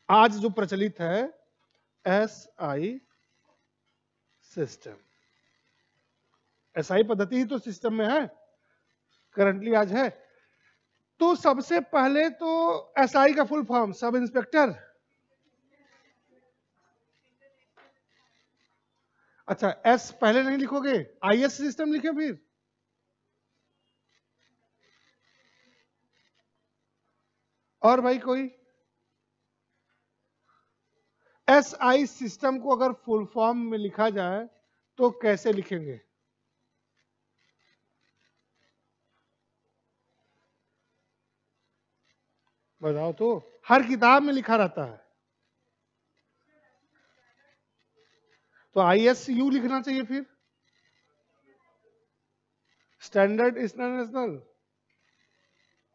आज जो प्रचलित है SI सिस्टम, SI पद्धति ही तो सिस्टम में है, करंटली आज है। तो सबसे पहले तो SI का फुल फॉर्म सब इंस्पेक्टर। अच्छा, S पहले नहीं लिखोगे, IS सिस्टम लिखे फिर। और भाई कोई SI सिस्टम को अगर फुल फॉर्म में लिखा जाए तो कैसे लिखेंगे? बताओ तो, हर किताब में लिखा रहता है। तो ISU लिखना चाहिए फिर, स्टैंडर्ड इंटरनेशनल।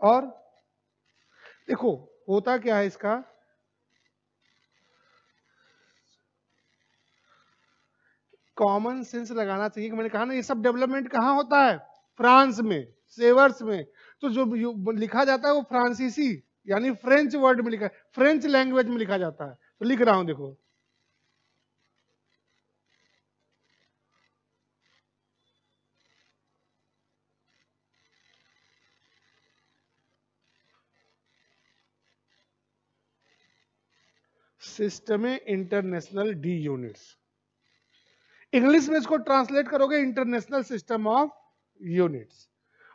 और देखो होता क्या है इसका, कॉमन सेंस लगाना चाहिए कि मैंने कहा ना ये सब डेवलपमेंट कहाँ होता है, फ्रांस में, सेवर्स में। तो जो लिखा जाता है वो फ्रांसीसी यानी फ्रेंच वर्ड में लिखा, फ्रेंच लैंग्वेज में लिखा जाता है। तो लिख रहा हूं देखो, system international D units. English में इसको ट्रांसलेट करोगे इंटरनेशनल सिस्टम ऑफ यूनिट्स,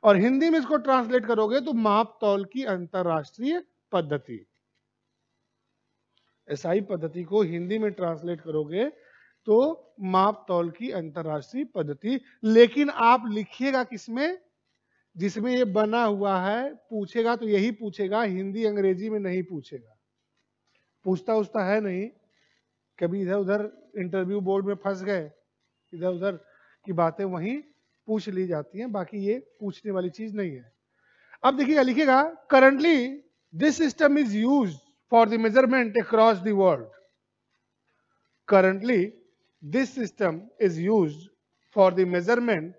और हिंदी में इसको ट्रांसलेट करोगे तो माप तौल की अंतरराष्ट्रीय पद्धति। SI पद्धति को हिंदी में ट्रांसलेट करोगे तो माप तौल की अंतरराष्ट्रीय पद्धति। लेकिन आप लिखिएगा किसमें, जिसमें ये बना हुआ है। पूछेगा तो यही पूछेगा, हिंदी अंग्रेजी में नहीं पूछेगा। पूछता उसता है नहीं, कभी इधर उधर इंटरव्यू बोर्ड में फंस गए, इधर उधर की बातें वहीं पूछ ली जाती हैं, बाकी ये पूछने वाली चीज नहीं है। अब देखिएगा, लिखिएगा currently this system is used for the measurement across the world. Currently this system is used for the measurement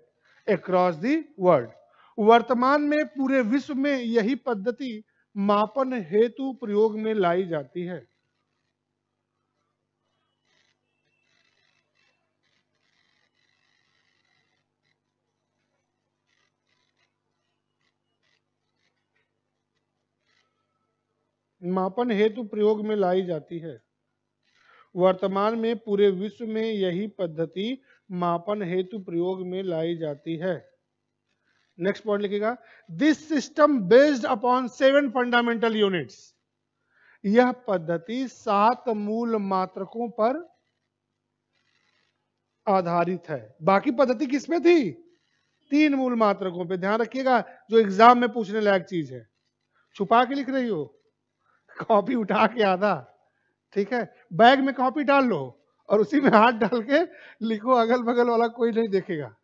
across the world. वर्तमान में पूरे विश्व में यही पद्धति मापन हेतु प्रयोग में लाई जाती है। मापन हेतु प्रयोग में लाई जाती है। वर्तमान में पूरे विश्व में यही पद्धति मापन हेतु प्रयोग में लाई जाती है। नेक्स्ट पॉइंट लिखिएगा, this system based upon 7 fundamental units. यह पद्धति 7 मूल मात्रकों पर आधारित है। बाकी पद्धति किसमें थी? 3 मूल मात्रकों पे। ध्यान रखिएगा, जो एग्जाम में पूछने लायक चीज है। छुपा के लिख रही हो, कॉपी उठा के आधा, ठीक है, बैग में कॉपी डाल लो और उसी में हाथ डाल के लिखो, अगल बगल वाला कोई नहीं देखेगा।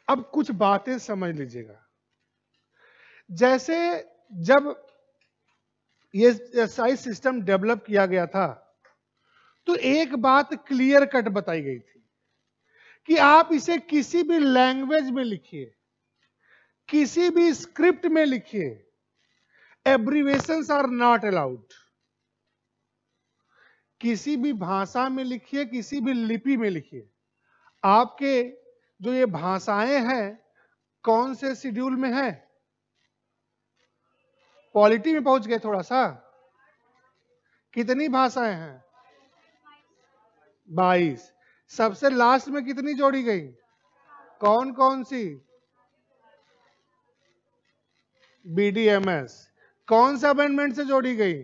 अब कुछ बातें समझ लीजिएगा। जैसे जब ये SI सिस्टम डेवलप किया गया था तो एक बात क्लियर कट बताई गई थी कि आप इसे किसी भी लैंग्वेज में लिखिए, किसी भी स्क्रिप्ट में लिखिए, एब्रीवेशंस आर नॉट अलाउड। किसी भी भाषा में लिखिए, किसी भी लिपि में लिखिए। आपके जो ये भाषाएं हैं कौन से शेड्यूल में है? पॉलिटी में पहुंच गए थोड़ा सा। कितनी भाषाएं हैं? 22। सबसे लास्ट में कितनी जोड़ी गई? कौन कौन सी? BDMS। कौन सा अमेंडमेंट से जोड़ी गई?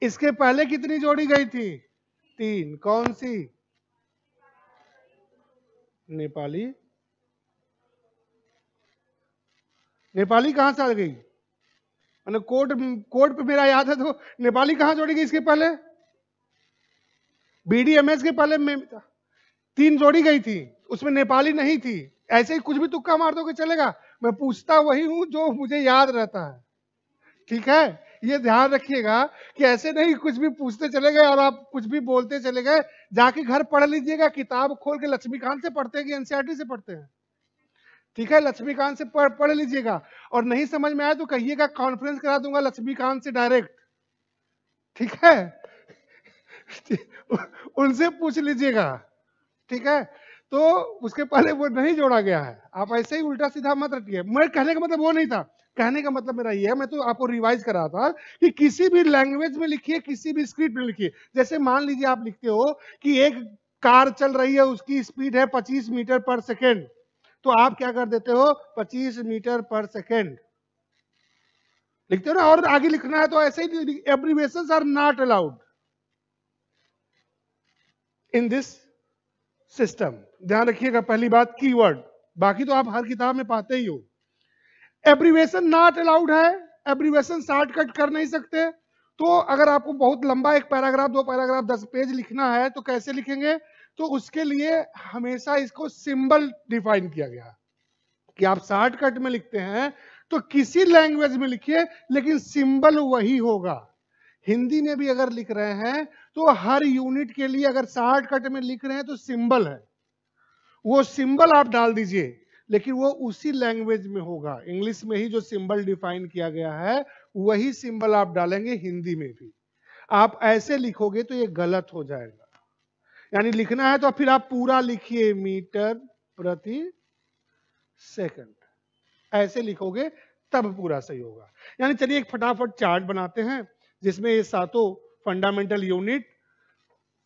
इसके पहले कितनी जोड़ी गई थी? 3। कौन सी? नेपाली। नेपाली कहां से आ गई? मैंने कोड पे मेरा याद है, तो नेपाली कहां जोड़ी गई इसके पहले? BDMS के पहले में 3 जोड़ी गई थी, उसमें नेपाली नहीं थी। ऐसे ही कुछ भी तुक्का मार दोगे चलेगा, मैं पूछता वही हूं जो मुझे याद रहता है, ठीक है। ये ध्यान रखिएगा कि ऐसे नहीं कुछ भी पूछते चले गए और आप कुछ भी बोलते चले गए। जाके घर पढ़ लीजिएगा, किताब खोल के लक्ष्मीकांत से पढ़ते हैं कि NCERT से पढ़ते हैं। ठीक है, लक्ष्मीकांत से पढ़ लीजिएगा, और नहीं समझ में आया तो कहिएगा, कॉन्फ्रेंस करा दूंगा लक्ष्मीकांत से डायरेक्ट, ठीक है। उनसे पूछ लीजिएगा, ठीक है। तो उसके पहले वो नहीं जोड़ा गया है, आप ऐसे ही उल्टा सीधा मत रखिए। मैं कहने का मतलब वो नहीं था, कहने का मतलब मेरा ये है, मैं तो आपको रिवाइज कर रहा था कि किसी भी लैंग्वेज में लिखिए, किसी भी स्क्रिप्ट में लिखिए। जैसे मान लीजिए आप लिखते हो कि एक कार चल रही है, उसकी स्पीड है 25 मीटर पर सेकेंड, तो आप क्या कर देते हो, 25 मीटर पर सेकेंड लिखते हो ना, और आगे लिखना है तो ऐसे ही, abbreviations are not allowed in this system. ध्यान रखिएगा, पहली बात कीवर्ड, बाकी तो आप हर किताब में पाते ही हो। एब्रिविएशन नॉट अलाउड है, एब्रिविएशन शॉर्टकट कर नहीं सकते। तो अगर आपको बहुत लंबा एक पैराग्राफ, 2 पैराग्राफ, 10 पेज लिखना है तो कैसे लिखेंगे, तो उसके लिए हमेशा इसको सिंबल डिफाइन किया गया कि आप शॉर्टकट में लिखते हैं तो किसी लैंग्वेज में लिखिए, लेकिन सिंबल वही होगा। हिंदी में भी अगर लिख रहे हैं तो हर यूनिट के लिए अगर शॉर्टकट में लिख रहे हैं तो सिंबल है, वो सिंबल आप डाल दीजिए, लेकिन वो उसी लैंग्वेज में होगा। इंग्लिश में ही जो सिंबल डिफाइन किया गया है वही सिंबल आप डालेंगे हिंदी में भी। आप ऐसे लिखोगे तो ये गलत हो जाएगा। यानी लिखना है तो फिर आप पूरा लिखिए, मीटर प्रति सेकंड, ऐसे लिखोगे तब पूरा सही होगा। यानी चलिए एक फटाफट चार्ट बनाते हैं जिसमें ये सातों फंडामेंटल यूनिट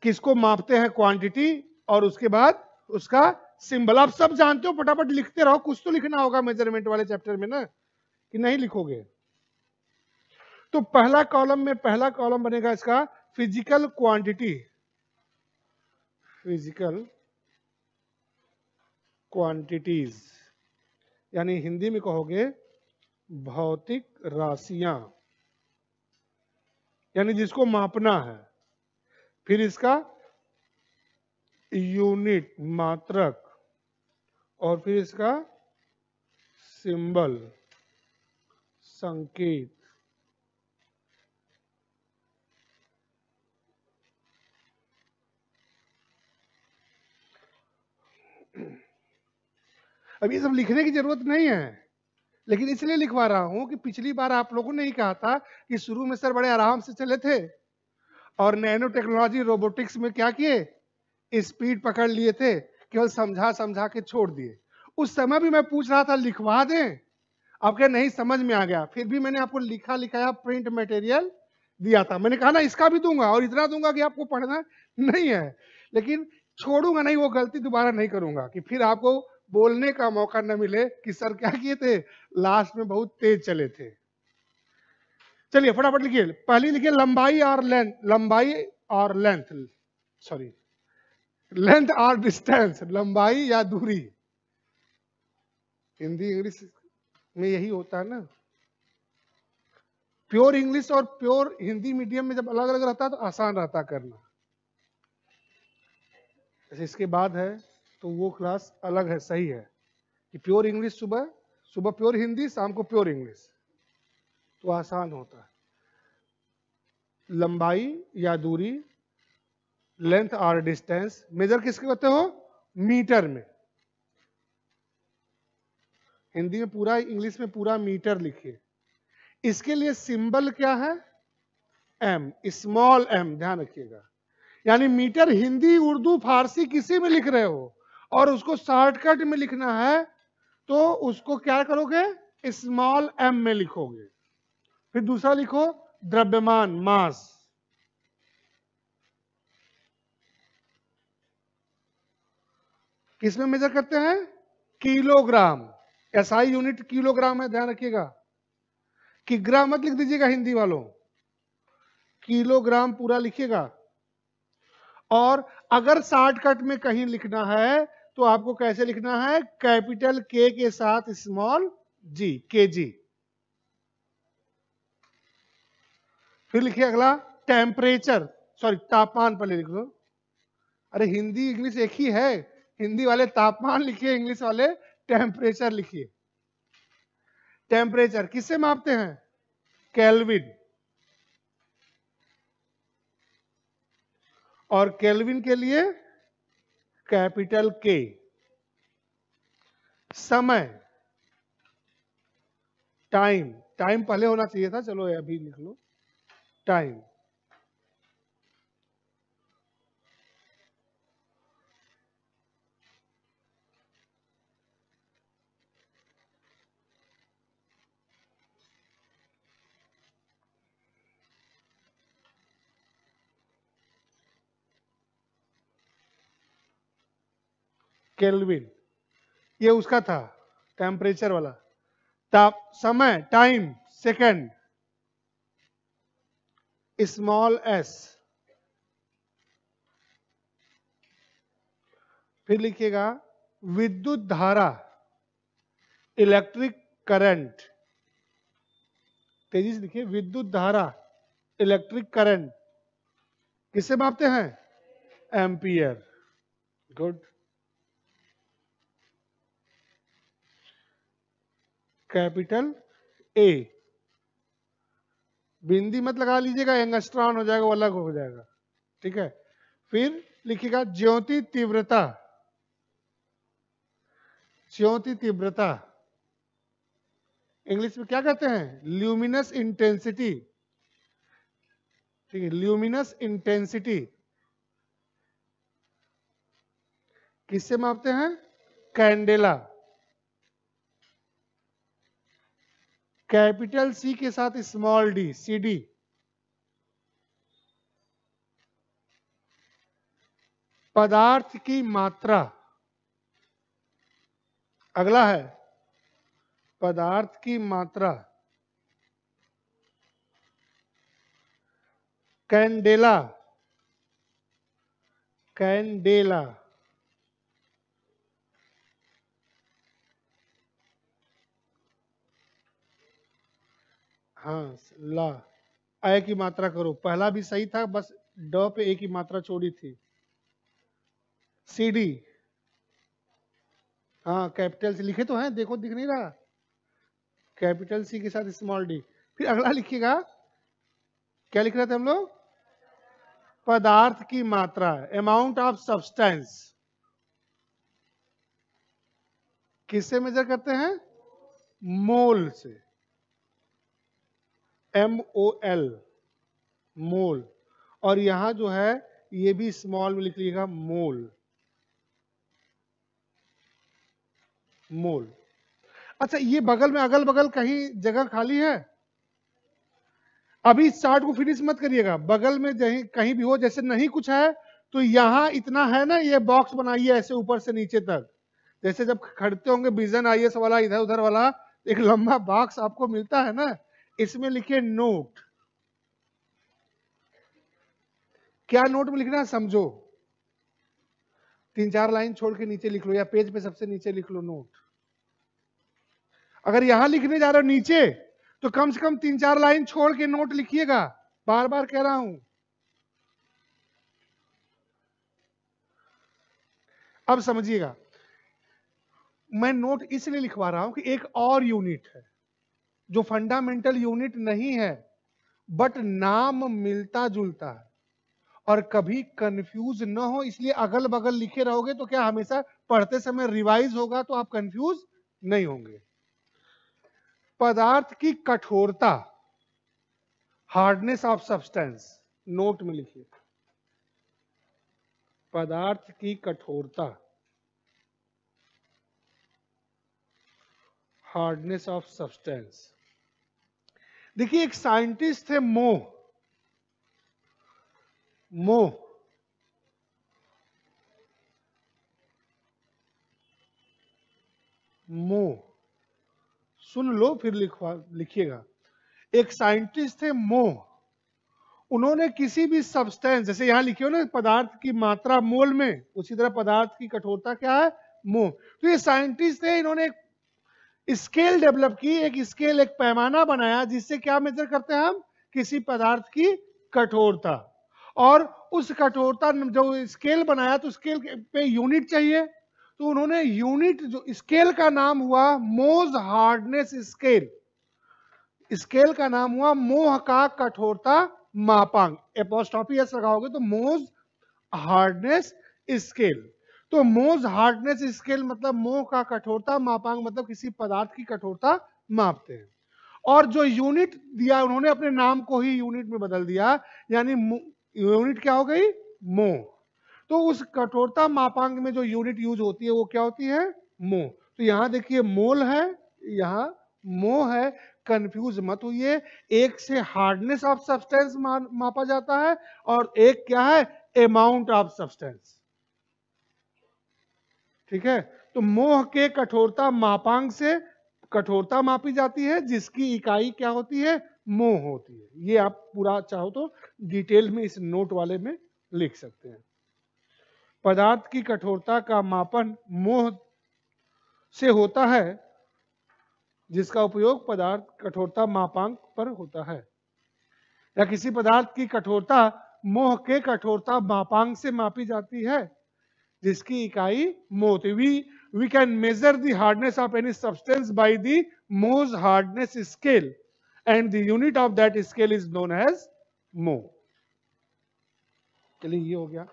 किसको मापते हैं, क्वांटिटी, और उसके बाद उसका सिंबल। आप सब जानते हो, फटाफट लिखते रहो, कुछ तो लिखना होगा मेजरमेंट वाले चैप्टर में ना, कि नहीं लिखोगे। तो पहला कॉलम में, पहला कॉलम बनेगा इसका फिजिकल क्वांटिटी, फिजिकल क्वांटिटीज, यानी हिंदी में कहोगे भौतिक राशियां, यानी जिसको मापना है। फिर इसका यूनिट, मात्रक, और फिर इसका सिंबल, संकेत। अब ये सब लिखने की जरूरत नहीं है, लेकिन इसलिए लिखवा रहा हूं कि पिछली बार आप लोगों ने ही कहा था कि शुरू में सर बड़े आराम से चले थे, और नैनो टेक्नोलॉजी रोबोटिक्स में क्या किए, स्पीड पकड़ लिए थे, केवल समझा समझा के छोड़ दिए। उस समय भी मैं पूछ रहा था लिखवा दें, आपके नहीं समझ में आ गया, फिर भी मैंने आपको लिखा लिखाया प्रिंट मटेरियल दिया था। मैंने कहा ना इसका भी दूंगा, और इतना दूंगा कि आपको पढ़ना नहीं है, लेकिन छोड़ूंगा नहीं, वो गलती दोबारा नहीं करूंगा कि फिर आपको बोलने का मौका न मिले कि सर क्या किए थे, लास्ट में बहुत तेज चले थे। चलिए फटाफट लिखिए, पहली लिखिए लंबाई और लेंथ, लंबाई और लेंथ, सॉरी लेंथ और डिस्टेंस, लंबाई या दूरी। हिंदी इंग्लिश में यही होता है ना, प्योर इंग्लिश और प्योर हिंदी मीडियम में जब अलग अलग रहता है तो आसान रहता करना। इसके बाद है तो वो क्लास अलग है, सही है कि प्योर इंग्लिश सुबह, सुबह प्योर हिंदी, शाम को प्योर इंग्लिश, तो आसान होता है। लंबाई या दूरी, लेंथ और डिस्टेंस, मेजर किसके होते हो, मीटर में। हिंदी में पूरा, इंग्लिश में पूरा मीटर लिखिए। इसके लिए सिंबल क्या है, एम, स्मॉल एम, ध्यान रखिएगा। यानी मीटर हिंदी, उर्दू, फारसी किसी में लिख रहे हो और उसको शॉर्टकट में लिखना है तो उसको क्या करोगे, स्मॉल एम में लिखोगे। फिर दूसरा लिखो द्रव्यमान, मास, किसमें मेजर करते हैं, किलोग्राम, एसआई यूनिट किलोग्राम है, ध्यान रखिएगा। किग्रा मत लिख दीजिएगा हिंदी वालों, किलोग्राम पूरा लिखिएगा। और अगर शॉर्टकट में कहीं लिखना है तो आपको कैसे लिखना है, कैपिटल के के साथ स्मॉल जी, केजी। फिर लिखिए अगला टेम्परेचर, सॉरी तापमान पहले लिख दो। अरे हिंदी इंग्लिश एक ही है, हिंदी वाले तापमान लिखिए, इंग्लिश वाले टेम्परेचर लिखिए। टेम्परेचर किससे मापते हैं, केल्विन, और केल्विन के लिए कैपिटल के। समय, टाइम, टाइम पहले होना चाहिए था, चलो अभी लिख लो टाइम। केल्विन, ये उसका था टेम्परेचर वाला। ताप, समय, टाइम, सेकंड, स्मॉल एस। फिर लिखिएगा विद्युत धारा, इलेक्ट्रिक करंट। तेजी से लिखिए, विद्युत धारा, इलेक्ट्रिक करंट किससे मापते हैं? एम्पियर। गुड। कैपिटल ए, बिंदी मत लगा लीजिएगा, एंगस्ट्रॉन हो जाएगा, वो अलग हो जाएगा, ठीक है। फिर लिखिएगा ज्योति तीव्रता, ज्योति तीव्रता इंग्लिश में क्या कहते हैं? ल्यूमिनस इंटेंसिटी, ठीक है, ल्यूमिनस इंटेंसिटी किससे मापते हैं? कैंडेला। कैपिटल सी के साथ स्मॉल डी, सी डी। पदार्थ की मात्रा, अगला है पदार्थ की मात्रा, कैंडेला, कैंडेला। हाँ, ला, ए की मात्रा करो, पहला भी सही था, बस ड पे ए की मात्रा छोड़ी थी। सी डी, हाँ कैपिटल सी लिखे तो हैं, देखो दिख नहीं रहा, कैपिटल सी के साथ स्मॉल डी। फिर अगला लिखिएगा, क्या लिख रहे थे हम लोग? पदार्थ की मात्रा, अमाउंट ऑफ सब्सटेंस किससे मेजर करते हैं? मोल से, MOL, मोल। और यहां जो है ये भी स्मॉल में लिख लीजिएगा, मोल, मोल। अच्छा, ये बगल में अगल बगल कहीं जगह खाली है? अभी इस चार्ट को फिनिश मत करिएगा, बगल में कहीं भी हो, जैसे नहीं कुछ है तो यहां इतना है ना, ये बॉक्स बनाइए ऐसे ऊपर से नीचे तक, जैसे जब खड़ते होंगे विजन IAS वाला, इधर उधर वाला एक लंबा बॉक्स आपको मिलता है ना, इसमें लिखिए नोट। क्या नोट में लिखना है समझो, 3-4 लाइन छोड़ के नीचे लिख लो, या पेज पे सबसे नीचे लिख लो नोट। अगर यहां लिखने जा रहे हो नीचे, तो कम से कम 3-4 लाइन छोड़ के नोट लिखिएगा, बार बार कह रहा हूं। अब समझिएगा, मैं नोट इसलिए लिखवा रहा हूं कि एक और यूनिट है जो फंडामेंटल यूनिट नहीं है, बट नाम मिलता जुलता है, और कभी कंफ्यूज न हो इसलिए अगल बगल लिखे रहोगे तो क्या हमेशा पढ़ते समय रिवाइज होगा, तो आप कंफ्यूज नहीं होंगे। पदार्थ की कठोरता, हार्डनेस ऑफ सब्सटेंस, नोट में लिखिए, पदार्थ की कठोरता, हार्डनेस ऑफ सब्सटेंस। देखिए एक साइंटिस्ट थे मोह, मोह, मोह, सुन लो फिर लिखिएगा। एक साइंटिस्ट थे मोह, उन्होंने किसी भी सब्सटेंस, जैसे यहां लिखे हो ना पदार्थ की मात्रा मोल में, उसी तरह पदार्थ की कठोरता क्या है? मोह। तो ये साइंटिस्ट थे, इन्होंने एक स्केल डेवलप की, एक स्केल, एक पैमाना बनाया जिससे क्या मेजर करते हैं हम? किसी पदार्थ की कठोरता। और उस कठोरता जो स्केल बनाया, तो स्केल पे यूनिट चाहिए, तो उन्होंने यूनिट, जो स्केल का नाम हुआ मोज हार्डनेस स्केल, स्केल का नाम हुआ मोह का कठोरता मापांक, एपोस्ट्रोफी एस लगाओगे तो मोज हार्डनेस स्केल। तो मोज हार्डनेस स्केल मतलब मोह का कठोरता मापांक मतलब किसी पदार्थ की कठोरता मापते हैं। और जो यूनिट दिया उन्होंने अपने नाम को ही यूनिट में बदल दिया, यानी यूनिट क्या हो गई, मोह। तो उस कठोरता मापांक में जो यूनिट यूज होती है वो क्या होती है, मोह। तो यहां देखिए मोल है, यहां मोह है, कंफ्यूज मत होइए। एक से हार्डनेस ऑफ सब्सटेंस मापा जाता है और एक क्या है, अमाउंट ऑफ सब्सटेंस। ठीक है, तो मोह के कठोरता मापांक से कठोरता मापी जाती है जिसकी इकाई क्या होती है, मोह होती है। ये आप पूरा चाहो तो डिटेल में इस नोट वाले में लिख सकते हैं। पदार्थ की कठोरता का मापन मोह से होता है जिसका उपयोग पदार्थ कठोरता मापांक पर होता है, या किसी पदार्थ की कठोरता मोह के कठोरता मापांक से मापी जाती है जिसकी इकाई मोह होती है। We can measure the hardness of any substance by the Mohs hardness scale and the unit of that scale is known as मोह। चलिए ये हो गया,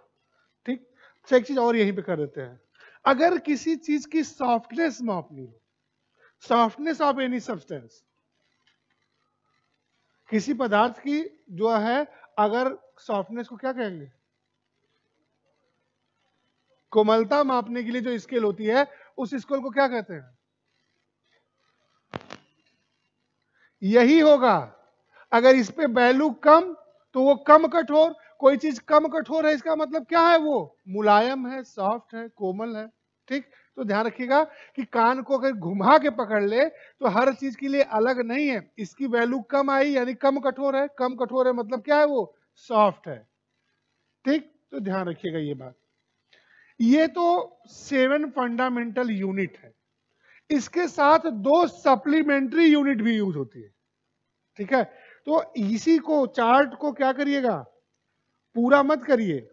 ठीक। अच्छा एक चीज और यहीं पे कर देते हैं, अगर किसी चीज की सॉफ्टनेस मापनी हो, सॉफ्टनेस ऑफ एनी सब्सटेंस, किसी पदार्थ की जो है, अगर सॉफ्टनेस को क्या कहेंगे, कोमलता मापने के लिए जो स्केल होती है उस स्केल को क्या कहते हैं, यही होगा। अगर इस पे वैल्यू कम तो वो कम कठोर, कोई चीज कम कठोर है इसका मतलब क्या है, वो मुलायम है, सॉफ्ट है, कोमल है। ठीक, तो ध्यान रखिएगा कि कान को अगर घुमा के पकड़ ले तो हर चीज के लिए अलग नहीं है। इसकी वैल्यू कम आई यानी कम कठोर है, कम कठोर है मतलब क्या है, वो सॉफ्ट है। ठीक, तो ध्यान रखिएगा ये बात। ये तो 7 फंडामेंटल यूनिट है, इसके साथ 2 सप्लीमेंट्री यूनिट भी यूज होती है। ठीक है, तो इसी को चार्ट को क्या करिएगा, पूरा मत करिए,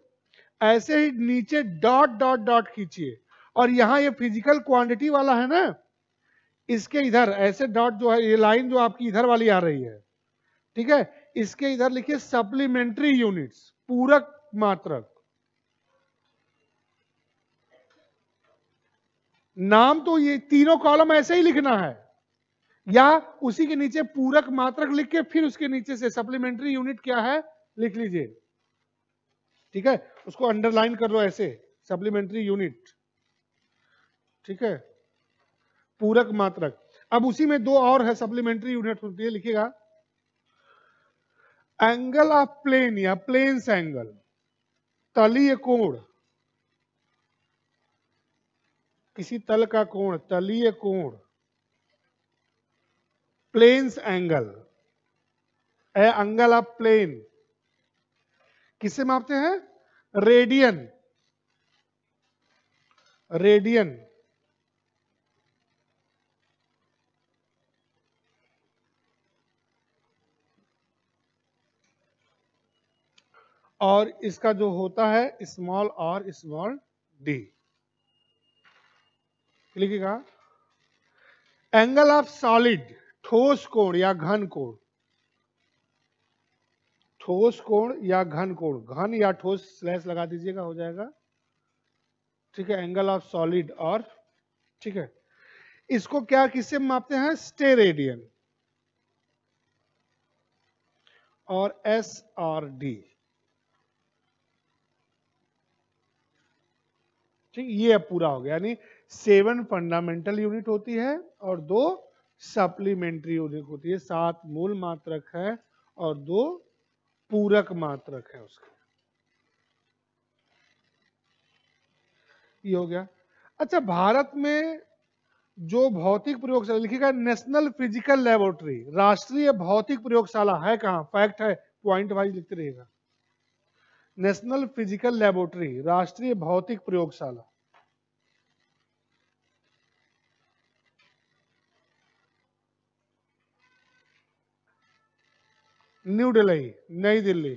ऐसे ही नीचे डॉट डॉट डॉट खींचिए, और यहां ये फिजिकल क्वांटिटी वाला है ना, इसके इधर ऐसे डॉट जो है, ये लाइन जो आपकी इधर वाली आ रही है, ठीक है, इसके इधर लिखिए सप्लीमेंट्री यूनिट्स, पूरक मात्रक। नाम तो ये तीनों कॉलम ऐसे ही लिखना है, या उसी के नीचे पूरक मात्रक लिख के फिर उसके नीचे से सप्लीमेंट्री यूनिट क्या है लिख लीजिए। ठीक है, उसको अंडरलाइन कर लो ऐसे, सप्लीमेंट्री यूनिट। ठीक है, पूरक मात्रक। अब उसी में 2 और है सप्लीमेंट्री यूनिट होती है, लिखिएगा एंगल ऑफ प्लेन या प्लेन्स एंगल, तलीय कोण, किसी तल का कोण, तलीय कोण, plane's angle, angle of plane किससे मापते हैं, रेडियन, रेडियन। और इसका जो होता है स्मॉल और स्मॉल डी, लिखिएगा एंगल ऑफ सॉलिड, ठोस कोण या घन कोण, ठोस कोण या घन कोण, घन या ठोस स्लैश लगा दीजिएगा, हो जाएगा। ठीक है, एंगल ऑफ सॉलिड और, ठीक है, इसको क्या किससे मापते हैं, स्टेरेडियन और एस और डी। ठीक, ये अब पूरा हो गया, यानी 7 फंडामेंटल यूनिट होती है और 2 सप्लीमेंट्री यूनिट होती है, 7 मूल मात्रक है और 2 पूरक मात्रक है उसके। ये हो गया। अच्छा, भारत में जो भौतिक प्रयोगशाला, लिखिएगा नेशनल फिजिकल लेबोरेटरी, राष्ट्रीय भौतिक प्रयोगशाला है कहां, फैक्ट है, पॉइंट वाइज लिखते रहिएगा। नेशनल फिजिकल लेबोरेटरी, राष्ट्रीय भौतिक प्रयोगशाला, न्यू दिल्ली, नई दिल्ली।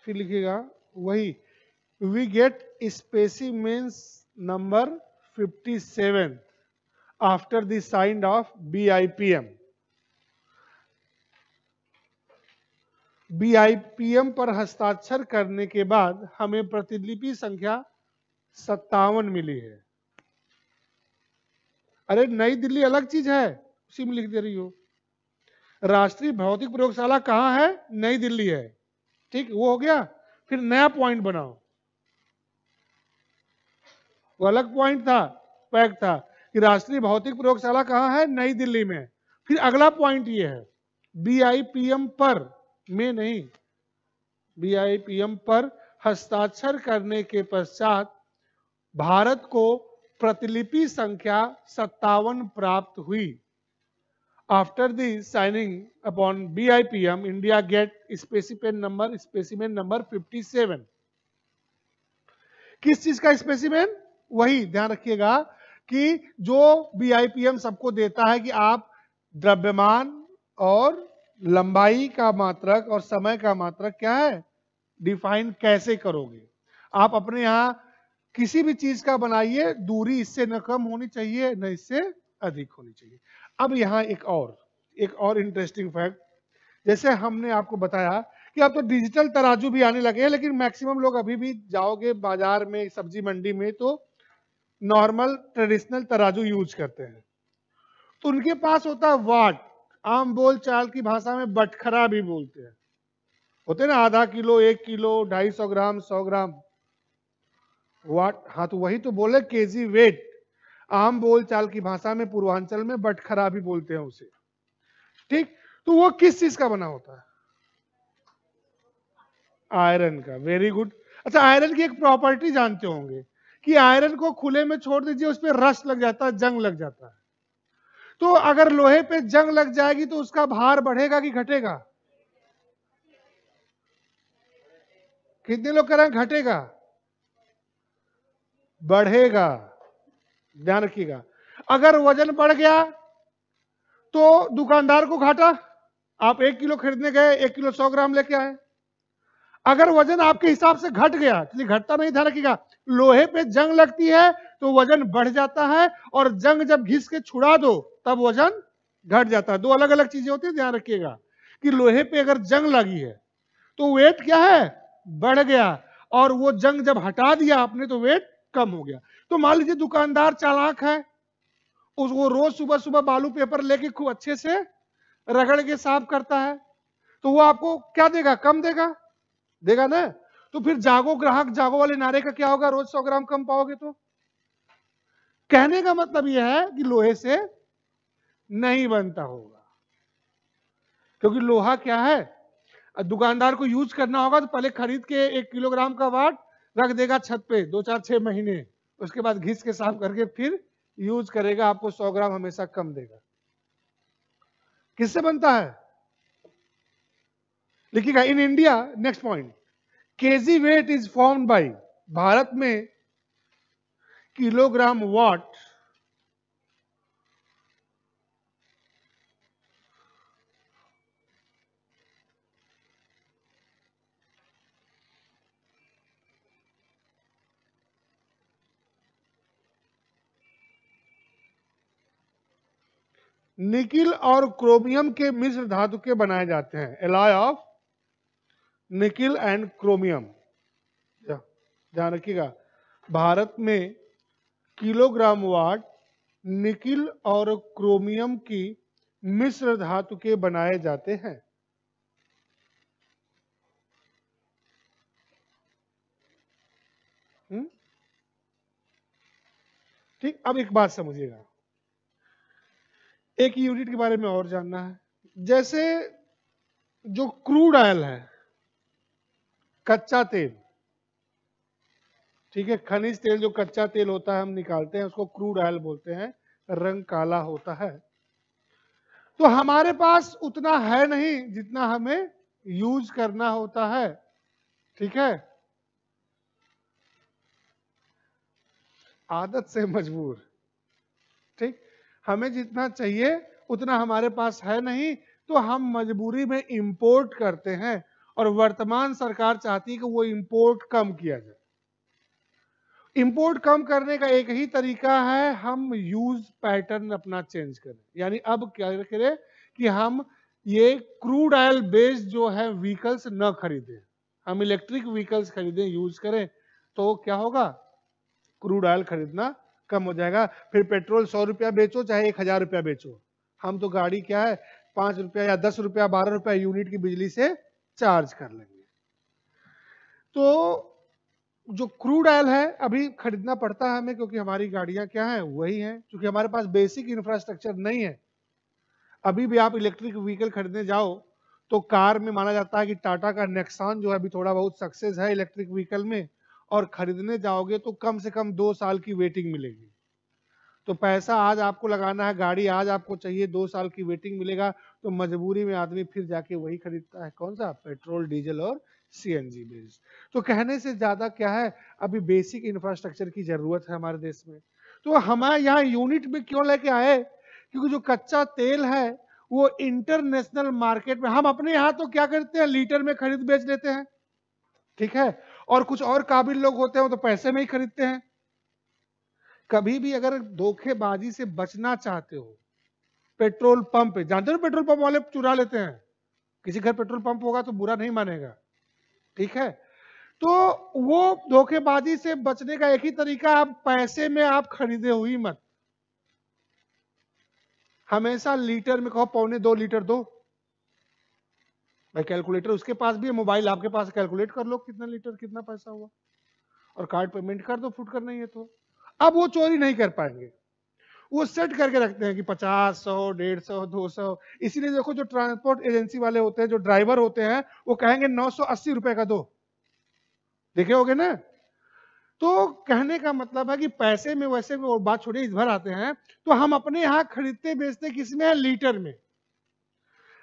फिर लिखिएगा वही, we get specimens number 57 after the sign of BIPM। BIPM पर हस्ताक्षर करने के बाद हमें प्रतिलिपि संख्या 57 मिली है। अरे नई दिल्ली अलग चीज है, उसी में लिख दे रही हो। राष्ट्रीय भौतिक प्रयोगशाला कहां है? नई दिल्ली है। ठीक, वो हो गया। फिर नया पॉइंट बनाओ, वो अलग पॉइंट था, फैक्ट था कि राष्ट्रीय भौतिक प्रयोगशाला कहां है? नई दिल्ली में। फिर अगला पॉइंट ये है BIPM पर, में नहीं, BIPM पर हस्ताक्षर करने के पश्चात भारत को प्रतिलिपि संख्या 57 प्राप्त हुई। After the signing upon BIPM, India get specimen number 57। किस चीज का स्पेसिमेन? वही ध्यान रखिएगा कि जो BIPM सबको देता है कि आप द्रव्यमान और लंबाई का मात्रक और समय का मात्रक क्या है, डिफाइन कैसे करोगे। आप अपने यहां किसी भी चीज का बनाइए, दूरी इससे न कम होनी चाहिए न इससे अधिक होनी चाहिए। अब यहां एक और इंटरेस्टिंग फैक्ट, जैसे हमने आपको बताया कि अब तो डिजिटल तराजू भी आने लगे हैं, लेकिन मैक्सिमम लोग अभी भी जाओगे बाजार में, सब्जी मंडी में, तो नॉर्मल ट्रेडिशनल तराजू यूज करते हैं। तो उनके पास होता है वाट, आम बोल चाल की भाषा में बटखरा भी बोलते हैं, होते ना, आधा किलो, 1 किलो, 250 ग्राम, 100 ग्राम वाट। हाँ, तो वही तो बोले केजी वेट। आम बोल चाल की भाषा में पूर्वांचल में बटखरा भी बोलते हैं उसे। ठीक, तो वो किस चीज का बना होता है? आयरन का। Very good. अच्छा, आयरन की एक प्रॉपर्टी जानते होंगे कि आयरन को खुले में छोड़ दीजिए, उस पर रस्ट लग जाता है, जंग लग जाता है। तो अगर लोहे पे जंग लग जाएगी तो उसका भार बढ़ेगा कि घटेगा? कितने लोग कह रहे हैं घटेगा? बढ़ेगा। ध्यान रखिएगा। अगर वजन बढ़ गया तो दुकानदार को घाटा। आप 1 किलो खरीदने गए, 1 किलो 100 ग्राम लेके आए। अगर वजन आपके हिसाब से घट गया, इसलिए घटता नहीं, ध्यान रखिएगा, लोहे पे जंग लगती है तो वजन बढ़ जाता है, और जंग जब घिस के छुड़ा दो तब वजन घट जाता है। दो अलग अलग चीजें होती है, ध्यान रखिएगा कि लोहे पे अगर जंग लगी है तो वेट क्या है? बढ़ गया, और वो जंग जब हटा दिया आपने तो वेट कम हो गया। तो मान लीजिए दुकानदार चालाक है, वो रोज सुबह सुबह बालू पेपर लेके खूब अच्छे से रगड़ के साफ करता है, तो वो आपको क्या देगा? कम देगा, देगा ना। तो फिर जागो ग्राहक जागो वाले नारे का क्या होगा? रोज 100 ग्राम कम पाओगे। तो कहने का मतलब यह है कि लोहे से नहीं बनता होगा, क्योंकि लोहा क्या है, दुकानदार को यूज करना होगा तो पहले खरीद के 1 किलोग्राम का वाट रख देगा छत पे 2-4-6 महीने, उसके बाद घिस के साफ करके फिर यूज करेगा, आपको 100 ग्राम हमेशा कम देगा। किससे बनता है? लिखिएगा in India. Next point, KG weight is formed by, Bharat में किलोग्राम वाट निकिल और क्रोमियम के मिश्र धातु के बनाए जाते हैं। Alloy of nickel and chromium. ध्यान रखिएगा, भारत में किलोग्राम वाट निकिल और क्रोमियम की मिश्र धातु के बनाए जाते हैं। ठीक, अब एक बात समझिएगा, एक यूनिट के बारे में और जानना है। जैसे जो क्रूड ऑयल है, कच्चा तेल, ठीक है, खनिज तेल, जो कच्चा तेल होता है हम निकालते हैं उसको क्रूड ऑयल बोलते हैं, रंग काला होता है। तो हमारे पास उतना है नहीं जितना हमें यूज करना होता है, ठीक है, आदत से मजबूर। ठीक, हमें जितना चाहिए उतना हमारे पास है नहीं, तो हम मजबूरी में इंपोर्ट करते हैं, और वर्तमान सरकार चाहती है कि वो इंपोर्ट कम किया जाए। इंपोर्ट कम करने का एक ही तरीका है, हम यूज पैटर्न अपना चेंज करें। यानी अब क्या करें कि हम ये क्रूड ऑयल बेस्ड जो है व्हीकल्स न खरीदें, हम इलेक्ट्रिक व्हीकल्स खरीदें, यूज करें, तो क्या होगा, क्रूड ऑयल खरीदना कम हो जाएगा। फिर पेट्रोल 100 रुपया बेचो चाहे 1000 रुपया बेचो, हम तो गाड़ी क्या है 5 रुपया या 10 रुपया 12 रुपया यूनिट की बिजली से चार्ज कर लेंगे। तो जो क्रूड ऑयल है अभी खरीदना पड़ता है हमें, क्योंकि हमारी गाड़ियां क्या है वही हैं, क्योंकि हमारे पास बेसिक इंफ्रास्ट्रक्चर नहीं है। अभी भी आप इलेक्ट्रिक व्हीकल खरीदने जाओ तो कार में माना जाता है कि टाटा का नेक्सॉन जो है अभी थोड़ा बहुत सक्सेस है इलेक्ट्रिक व्हीकल में, और खरीदने जाओगे तो कम से कम 2 साल की वेटिंग मिलेगी। तो पैसा आज आपको लगाना है, गाड़ी आज आपको चाहिए, 2 साल की वेटिंग मिलेगा, तो मजबूरी में आदमी फिर जाके वही खरीदता है, कौन सा, पेट्रोल डीजल और सीएनजी बेस्ड। तो कहने से ज्यादा क्या है, अभी बेसिक इंफ्रास्ट्रक्चर की जरूरत है हमारे देश में। तो हमारे यहाँ यूनिट में क्यों लेके आए, क्योंकि जो कच्चा तेल है वो इंटरनेशनल मार्केट में, हम अपने यहाँ तो क्या करते हैं लीटर में खरीद बेच लेते हैं, ठीक है, और कुछ और काबिल लोग होते हैं तो पैसे में ही खरीदते हैं। कभी भी अगर धोखेबाजी से बचना चाहते हो, पेट्रोल पंप पे, जानते हो पेट्रोल पंप वाले चुरा लेते हैं, किसी घर पेट्रोल पंप होगा तो बुरा नहीं मानेगा, ठीक है, तो वो धोखेबाजी से बचने का एक ही तरीका, आप पैसे में आप खरीदे हुई मत, हमेशा लीटर में कहो 1.25 लीटर दो, भाई कैलकुलेटर उसके पास भी है, मोबाइल आपके पास, कैलकुलेट कर लो कितना लीटर कितना पैसा हुआ, और कार्ड पेमेंट कर दो, फुट करना ही है तो। अब वो चोरी नहीं कर पाएंगे, वो सेट करके रखते हैं कि 50, 100, 150, 200। इसीलिए देखो जो ट्रांसपोर्ट एजेंसी वाले होते हैं, जो ड्राइवर होते हैं, वो कहेंगे 980 रुपए का दो, देखे होगे ना। तो कहने का मतलब है कि पैसे में वैसे में और बात छोड़िए, इस भर आते हैं, तो हम अपने यहां खरीदते बेचते किसमें है, लीटर में।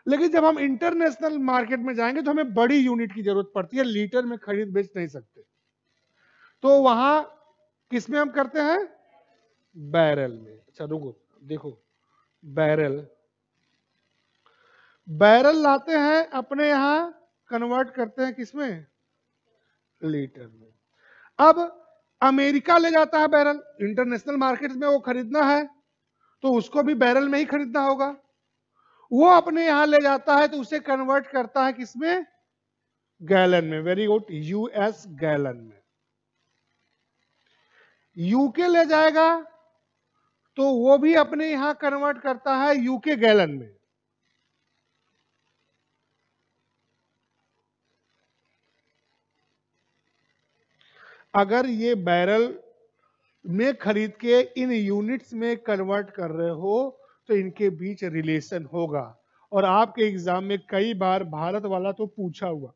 लेकिन जब हम इंटरनेशनल मार्केट में जाएंगे तो हमें बड़ी यूनिट की जरूरत पड़ती है, लीटर में खरीद बेच नहीं सकते, तो वहां किसमें हम करते हैं, बैरल में। अच्छा रुको देखो, बैरल, बैरल लाते हैं अपने यहां, कन्वर्ट करते हैं किसमें, लीटर में। अब अमेरिका ले जाता है बैरल, इंटरनेशनल मार्केट में वो खरीदना है तो उसको भी बैरल में ही खरीदना होगा, वो अपने यहां ले जाता है तो उसे कन्वर्ट करता है किसमें, गैलन में। वेरी गुड, यूएस गैलन में। यूके ले जाएगा तो वो भी अपने यहां कन्वर्ट करता है यूके गैलन में। अगर ये बैरल में खरीद के इन यूनिट्स में कन्वर्ट कर रहे हो तो इनके बीच रिलेशन होगा। और आपके एग्जाम में कई बार भारत वाला तो पूछा हुआ,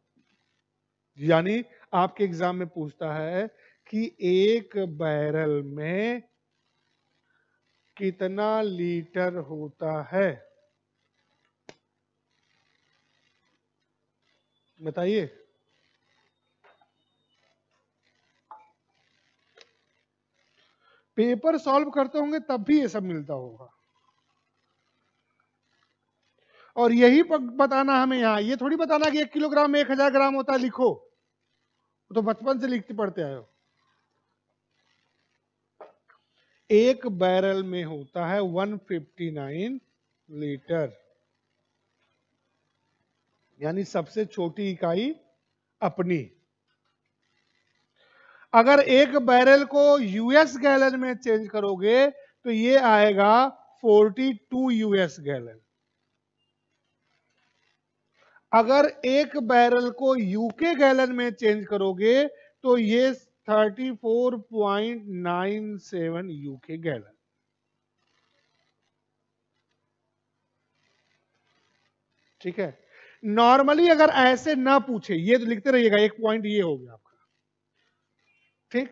यानी आपके एग्जाम में पूछता है कि एक बैरल में कितना लीटर होता है, बताइए। पेपर सॉल्व करते होंगे तब भी ये सब मिलता होगा, और यही बताना हमें यहाँ, ये थोड़ी बताना कि 1 किलोग्राम में 1000 ग्राम होता है, लिखो, तो बचपन से लिखते पढ़ते आए हो। एक बैरल में होता है 159 लीटर, यानी सबसे छोटी इकाई अपनी। अगर एक बैरल को यूएस गैलन में चेंज करोगे तो ये आएगा 42 यूएस गैलन। अगर एक बैरल को यूके गैलन में चेंज करोगे तो ये 34.97 यूके गैलन। ठीक है, नॉर्मली अगर ऐसे ना पूछे, ये तो लिखते रहिएगा, एक पॉइंट ये हो गया आपका, ठीक।